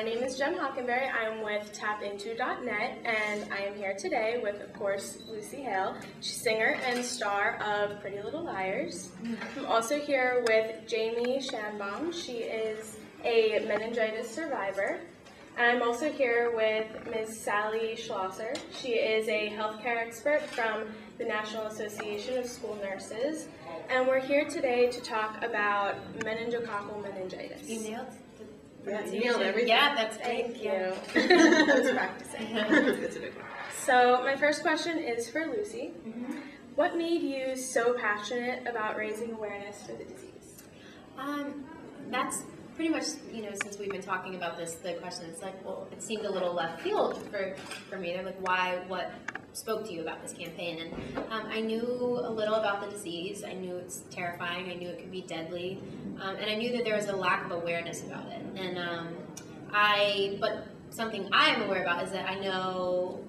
My name is Jen Hockenberry. I am with tapinto.net, and I am here today with, of course, LucyHale. She's singer and star of Pretty Little Liars. I'm also here with Jamie Shanbaum. She is a meningitis survivor. And I'm also here with Ms. Sally Schlosser. She is a healthcare expert from the National Association of School Nurses. And we're here today to talk about meningococcal meningitis. You nailed Yeah, you nailed everything. Yeah, that's Thank great. you. Yeah. I was practicing. It's a big one. So my first question is for Lucy. What made you so passionate about raising awareness for the disease? That's pretty much, since we've been talking about this, the question is like, well, it seemed a little left field for me. They're like, what spoke to you about this campaign? And I knew a little about the disease. I knew it's terrifying. I knew it could be deadly. And I knew that there was a lack of awareness about it. And but something I am aware about is that I know,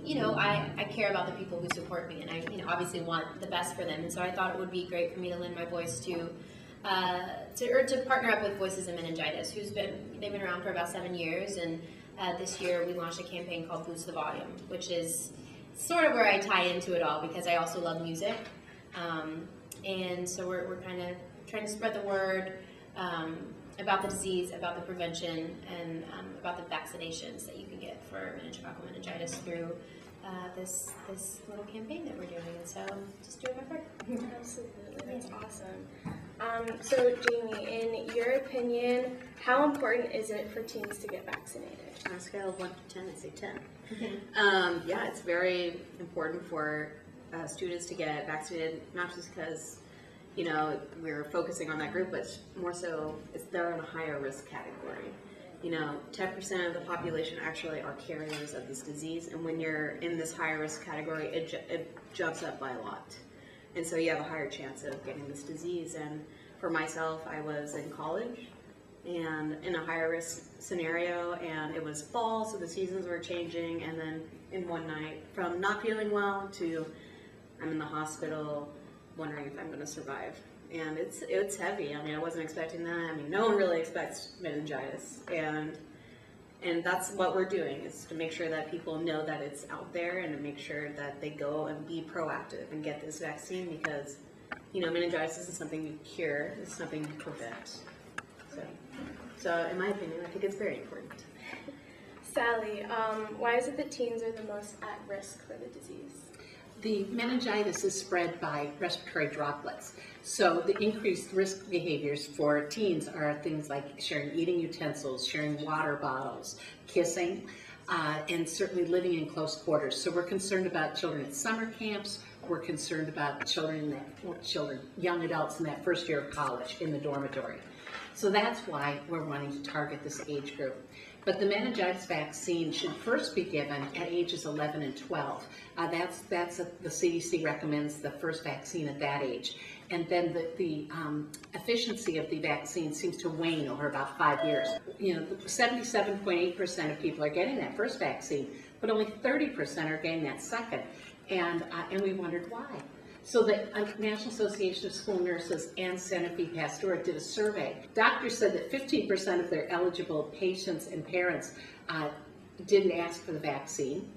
I care about the people who support me, and I, obviously want the best for them. And so I thought it would be great for me to lend my voice to partner up with Voices in Meningitis, they've been around for about 7 years, and this year we launched a campaign called Boost the Volume, which is sort of where I tie into it all because I also love music, and so we're kind of trying to spread the word about the disease, about the prevention, and about the vaccinations that you can get for meningococcal meningitis through this little campaign that we're doing. And so just doing my part. Absolutely, that's awesome. So Jamie, in your opinion, how important is it for teens to get vaccinated? On a scale of 1 to 10, I'd say 10. Yeah, it's very important for students to get vaccinated, not just because, we're focusing on that group, but more so they're in a higher risk category. 10% of the population actually are carriers of this disease, and when you're in this higher risk category, it jumps up by a lot. And so you have a higher chance of getting this disease. And for myself, I was in college and in a higher risk scenario, and it was fall, so the seasons were changing, and then in one night, from not feeling well to I'm in the hospital wondering if I'm going to survive. And it's heavy. I mean, I wasn't expecting that. I mean, no one really expects meningitis, and that's what we're doing, is to make sure that people know that it's out there, and to make sure that they go and be proactive and get this vaccine, because meningitis isn't something you cure; it's something you prevent. So in my opinion, I think it's very important. Sally, why is it that teens are the most at risk for the disease? The meningitis is spread by respiratory droplets. So the increased risk behaviors for teens are things like sharing eating utensils, sharing water bottles, kissing, and certainly living in close quarters. So we're concerned about children at summer camps. We're concerned about young adults in that first year of college in the dormitory. So that's why we're wanting to target this age group. But the meningitis vaccine should first be given at ages 11 and 12. The CDC recommends the first vaccine at that age. And then the efficiency of the vaccine seems to wane over about 5 years. 77.8% of people are getting that first vaccine, but only 30% are getting that second. And we wondered why. So the National Association of School Nurses and Sanofi Pasteur did a survey. Doctors said that 15% of their eligible patients and parents didn't ask for the vaccine.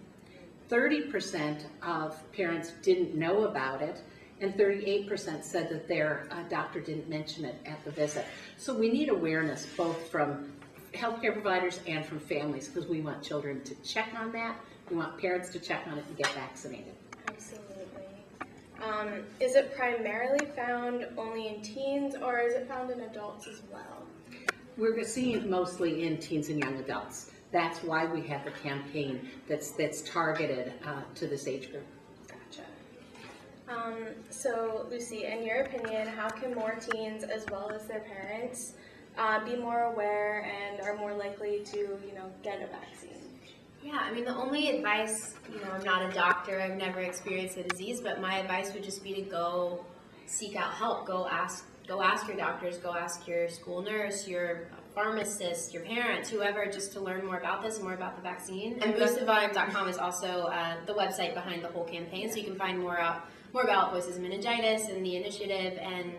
30% of parents didn't know about it, and 38% said that their doctor didn't mention it at the visit. So we need awareness both from healthcare providers and from families, because we want children to check on that. We want parents to check on it and get vaccinated. Absolutely. Is it primarily found only in teens, or is it found in adults as well? We're seeing it mostly in teens and young adults. That's why we have the campaign that's targeted to this age group. Gotcha. So, Lucy, in your opinion, how can more teens, as well as their parents, be more aware and are more likely to, get a vaccine? Yeah, I mean, the only advice, I'm not a doctor, I've never experienced the disease, but my advice would just be to go seek out help. Go ask your doctors, go ask your school nurse, your pharmacist, your parents, whoever, just to learn more about this and more about the vaccine. And boostthevolume.com is also the website behind the whole campaign, so you can find more about Voices in Meningitis and the initiative, and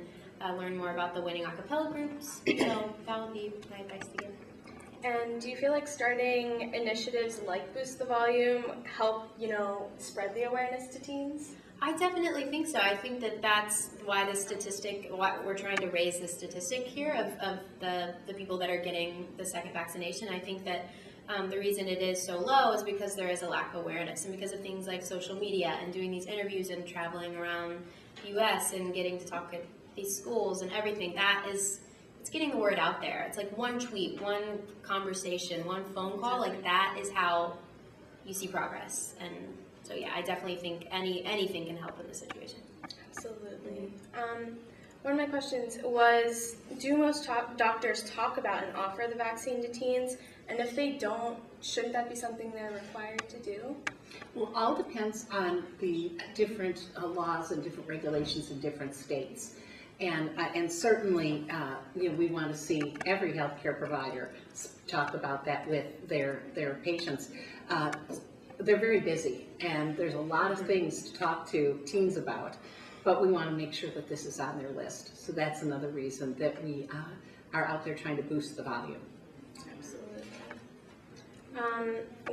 learn more about the winning a cappella groups. So that would be my advice to give. And do you feel like starting initiatives like Boost the Volume help, spread the awareness to teens? I definitely think so. I think that that's why why we're trying to raise the statistic here of the people that are getting the second vaccination. I think that the reason it is so low is because there is a lack of awareness, and because of things like social media and doing these interviews and traveling around the U.S. and getting to talk at these schools and everything. It's getting the word out there. It's like one tweet, one conversation, one phone call, like that is how you see progress. And so yeah, I definitely think anything can help in this situation. Absolutely. One of my questions was, do most doctors talk about and offer the vaccine to teens? And if they don't, shouldn't that be something they're required to do? Well, all depends on the different laws and different regulations in different states. And certainly, we want to see every healthcare provider talk about that with their patients. They're very busy, and there's a lot of things to talk to teens about, but we want to make sure that this is on their list. So that's another reason that we are out there trying to boost the volume. Absolutely.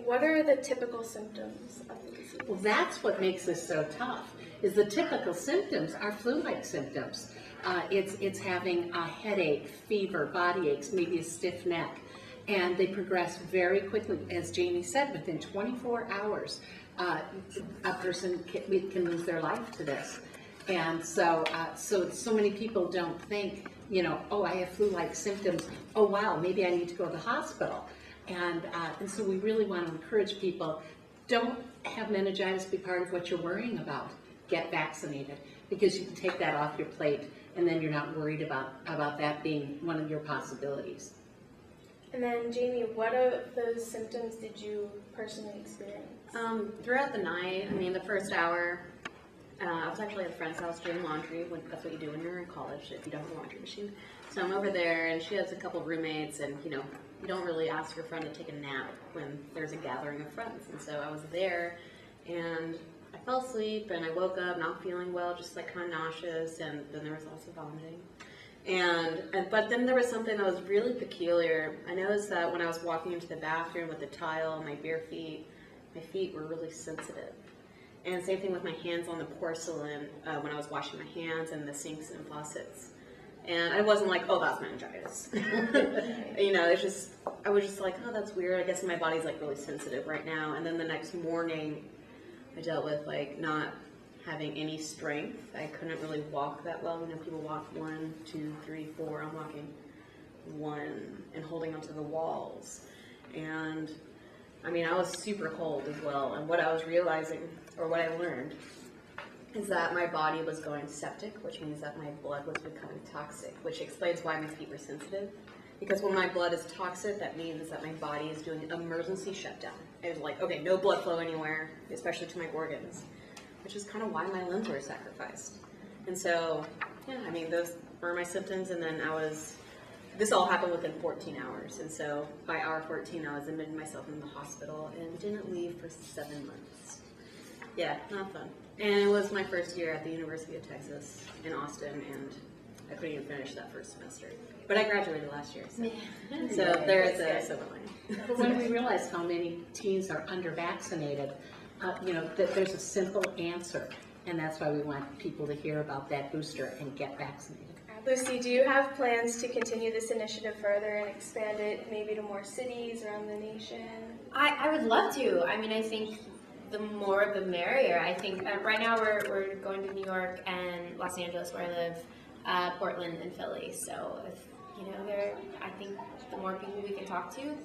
What are the typical symptoms of the disease? Well, that's what makes this so tough, is the typical symptoms are flu-like symptoms. It's having a headache, fever, body aches, maybe a stiff neck, and they progress very quickly. As Jamie said, within 24 hours, a person can lose their life to this. And so many people don't think, oh, I have flu-like symptoms. Oh, wow, maybe I need to go to the hospital. And so we really want to encourage people, don't have meningitis be part of what you're worrying about. Get vaccinated, because you can take that off your plate, and then you're not worried about that being one of your possibilities. And then, Jamie, what of those symptoms did you personally experience? Throughout the night, the first hour, I was actually at a friend's house doing laundry. That's what you do when you're in college if you don't have a laundry machine. So I'm over there, and she has a couple of roommates, and you don't really ask your friend to take a nap when there's a gathering of friends. And so I was there, and I fell asleep, and I woke up not feeling well, just like kind of nauseous, and then there was also vomiting. But then there was something that was really peculiar. I noticed that when I was walking into the bathroom with the tile and my bare feet, my feet were really sensitive. And same thing with my hands on the porcelain when I was washing my hands and the sinks and faucets. And I wasn't like, oh, that's meningitis. I was just like, oh, that's weird. I guess my body's like really sensitive right now. And then the next morning, I dealt with like not having any strength. I couldn't really walk that well. People walk 1, 2, 3, 4. I'm walking 1 and holding onto the walls. And I was super cold as well. And what I was realizing, or what I learned, is that my body was going septic, which means that my blood was becoming toxic, which explains why my feet were sensitive. Because when my blood is toxic, that means that my body is doing an emergency shutdown. It was like, okay, no blood flow anywhere, especially to my organs, which is kind of why my limbs were sacrificed. And so, yeah, those were my symptoms, and then this all happened within 14 hours. And so by hour 14, I was admitting myself in the hospital and didn't leave for 7 months. Yeah, not fun. And it was my first year at the University of Texas in Austin, and I couldn't even finish that first semester. But I graduated last year, so there is a silver lining. But when we realize how many teens are under-vaccinated, that there's a simple answer, and that's why we want people to hear about that booster and get vaccinated. Lucy, do you have plans to continue this initiative further and expand it maybe to more cities around the nation? I would love to. I think the more the merrier. I think right now we're going to New York and Los Angeles, where I live, Portland and Philly. So if I think the more people we can talk to,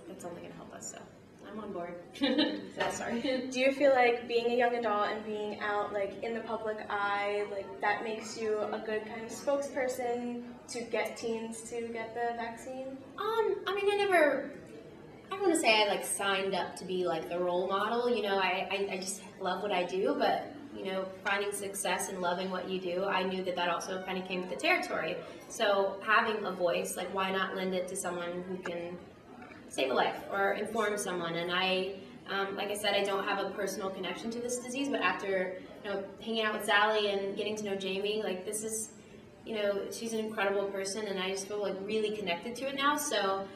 that's only going to help us. So I'm on board. Sorry. Do you feel like being a young adult and being out in the public eye, that makes you a good kind of spokesperson to get teens to get the vaccine? I want to say I signed up to be the role model. I just love what I do, but finding success and loving what you do, I knew that also kind of came with the territory. So having a voice, why not lend it to someone who can save a life or inform someone? And like I said, I don't have a personal connection to this disease, but after hanging out with Sally and getting to know Jamie, this is, she's an incredible person, and I just feel really connected to it now. So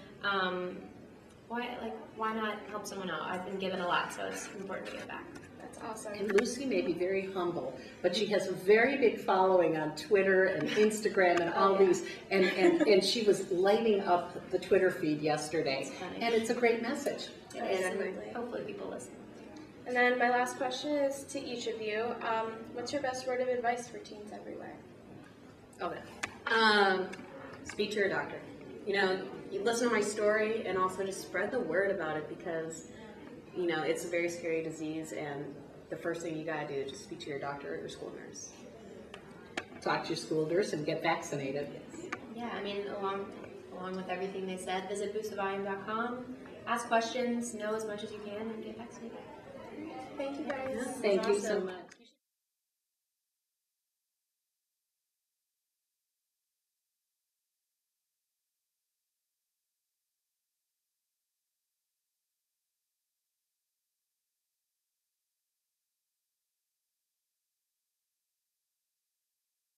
Why not help someone out? I've been given a lot, so it's important to give back. That's awesome. And Lucy may be very humble, but she has a very big following on Twitter and Instagram and all these, and she was lighting up the Twitter feed yesterday. And it's a great message. Absolutely. Hopefully people listen. And then my last question is to each of you. What's your best word of advice for teens everywhere? Okay. Speak to your doctor. You know, you listen to my story and also just spread the word about it because, you know, it's a very scary disease and the first thing you gotta do is just speak to your doctor or your school nurse. Talk to your school nurse and get vaccinated. Yeah, I mean, along with everything they said, visit boostofvolume.com, ask questions, know as much as you can, and get vaccinated. Thank you guys. Thank you so much.